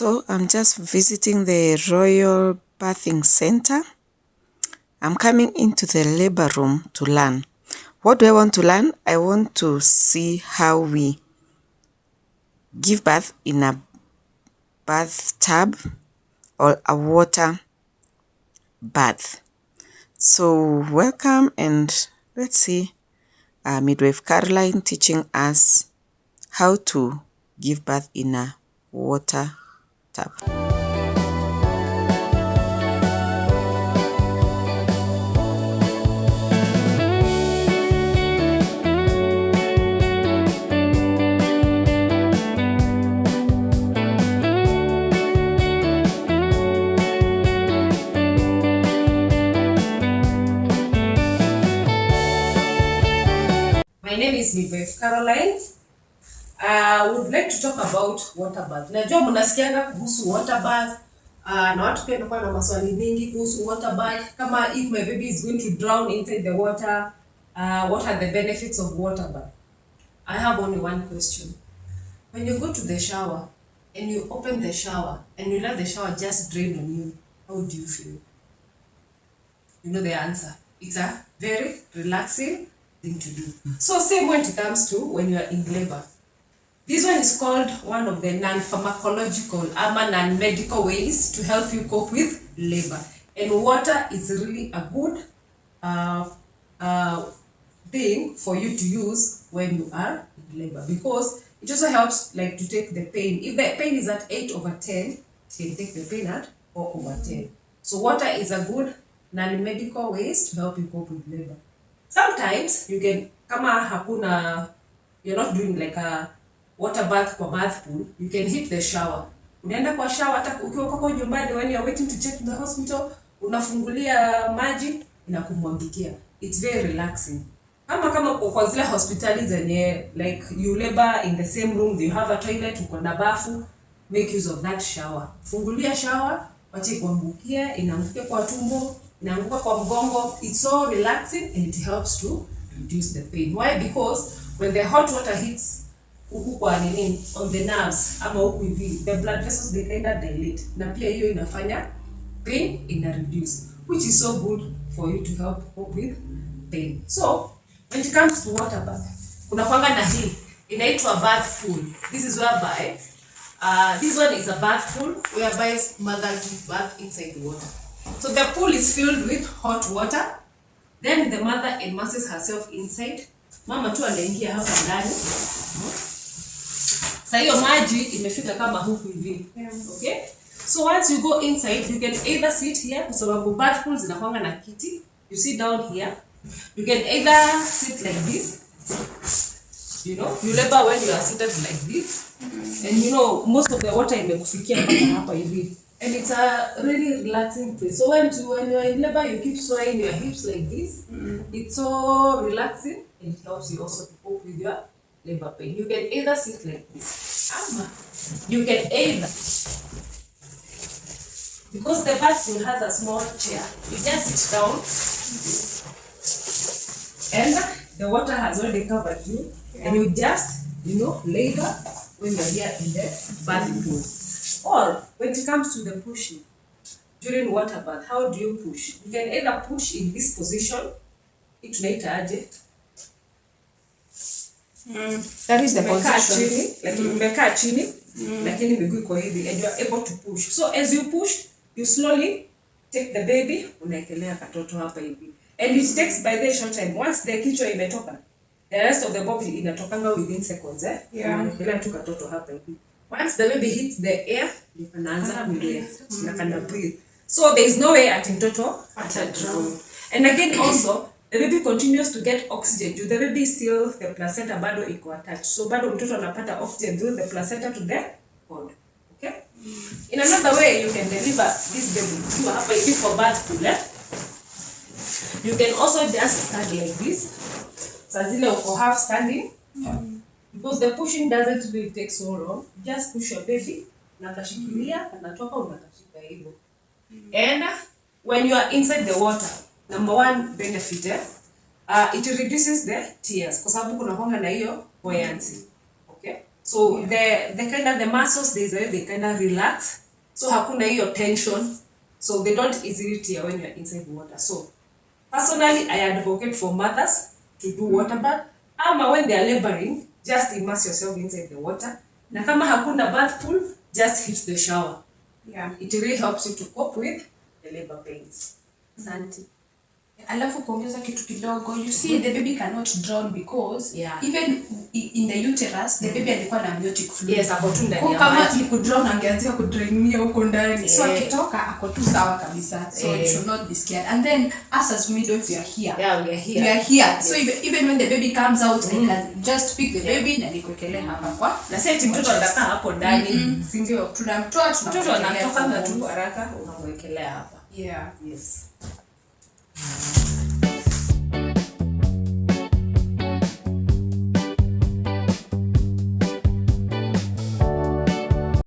So I'm just visiting the Royal Birthing Center. I'm coming into the labor room to learn. What do I want to learn? I want to see how we give birth in a bathtub or a water bath. So welcome, and let's see Midwife Caroline teaching us how to give birth in a water tub. My name is Midwife Caroline. I would like to talk about water bath. Najua mnasikianga kuhusu water bath. Na watu pia wanakuwa na maswali mingi kuhusu water bath. Kama if my baby is going to drown inside the water, what are the benefits of water bath? I have only one question. When you go to the shower and you open the shower and you let the shower just drain on you, how do you feel? You know the answer. It's a very relaxing thing to do. So same when it comes to when you are in labor. This one is called one of the non-pharmacological non-medical ways to help you cope with labor. And water is really a good thing for you to use when you are in labor, because it also helps like to take the pain. If the pain is at 8/10, it can take the pain at 4/10. So water is a good non-medical ways to help you cope with labor. Sometimes you can, kama hakuna, you're not doing like a water bath kwa bath pool, you can hit the shower. Unaenda kwa shower hata ukiwa kwako nyumbani, when you're waiting to check in the hospital, unafungulia maji inakumwagikia. It's very relaxing. Kama kwa zile hospitali zenye like you labor in the same room, you have a toilet, uko na bafu, make use of that shower. Fungulia shower, wache kuangukia, inaangukia kwa tumbo, inaanguka kwa mgongo. It's so relaxing and it helps to reduce the pain. Why? Because when the hot water hits huku kwa nini on the nerves ama huku hivi, the blood vessels they kind of dilate, na pia hiyo inafanya pain ina reduce, which is so good for you to help cope with pain. So when it comes to water bath, kuna kwanga na hii inaitwa bath pool. This is whereby this one is a bath pool whereby mother gives birth inside the water. So the pool is filled with hot water, then the mother immerses herself inside. Mama tu anaingia hapa ndani. Sasa hiyo maji imefika kama huku hivi. Okay? So once you go inside, you can either sit here, kwa sababu bath pools zinakuanga na kiti. You sit down here. You can either sit like this. You know, you labor when you are seated like this. And you know, most of the water imekufikia mpaka hapa hivi. And it's a really relaxing place. So when you are in labor, you keep swaying your hips like this. It's so relaxing, and it helps you also to cope with your labor pain. You can either sit like this. You can either, because the bathroom has a small chair, you just sit down, and the water has already covered you, and you just, lay back when you're here in the bath pool. Or when it comes to the pushing during water bath, how do you push? You can either push in this position, tunaita aje? That is the position. Like umekaa chini, lakini miguu iko hivi, and you are able to push. So as you push, you slowly take the baby, unaekelea katoto hapa hivi. And it takes by the short time. Once the kichwa imetoka, the rest of the body inatokanga within seconds. Unaekelea tu katoto hapa hivi. Once the baby hits the air, you can answer kulea. You can breathe. So there is no way at mtoto drown. And again also, the baby continues to get oxygen. The baby still, the placenta bado iko attached. So bado mtoto anapata oxygen through the placenta to the cord. Okay? In another way, you can deliver this baby. You have a baby for birth pool. You can also just stand like this. Saa zile uko half standing. Because the pushing doesn't really take so long. Just push your baby, nakashikilia, anatoka unakashika hivyo. And when you are inside the water, number one benefit, it reduces the tears, kwa sababu kuna kwanga na hiyo buoyancy. Okay? So the kind of the muscles they kind of relax, so hakuna hiyo tension, so they don't easily tear when you're inside water. So personally, I advocate for mothers to do water bath, ama when they are laboring, just immerse yourself inside the water. Na kama hakuna bath pool, just hit the shower. Yeah. It really helps you to cope with the labor pains. Asante. Alafu kuongeza kitu kidogo, you see the baby cannot drown because even in the uterus the baby alikuwa na amniotic fluid. Yes, ako tu ndani ya kama maji. ni kudrown angeanzia kudrainia huko ndani. So akitoka ako tu sawa kabisa. So you should not be scared. And then us as midwives we are here. Yeah, we are here. We are here. Yes. So even when the baby comes out, I can just pick the baby na nikuekele hapa kwa. Na sasa mtoto atakaa hapo ndani. Si ndio? Tunamtoa mtoto anatoka na tu haraka unamwekelea hapa. Yeah. Yes.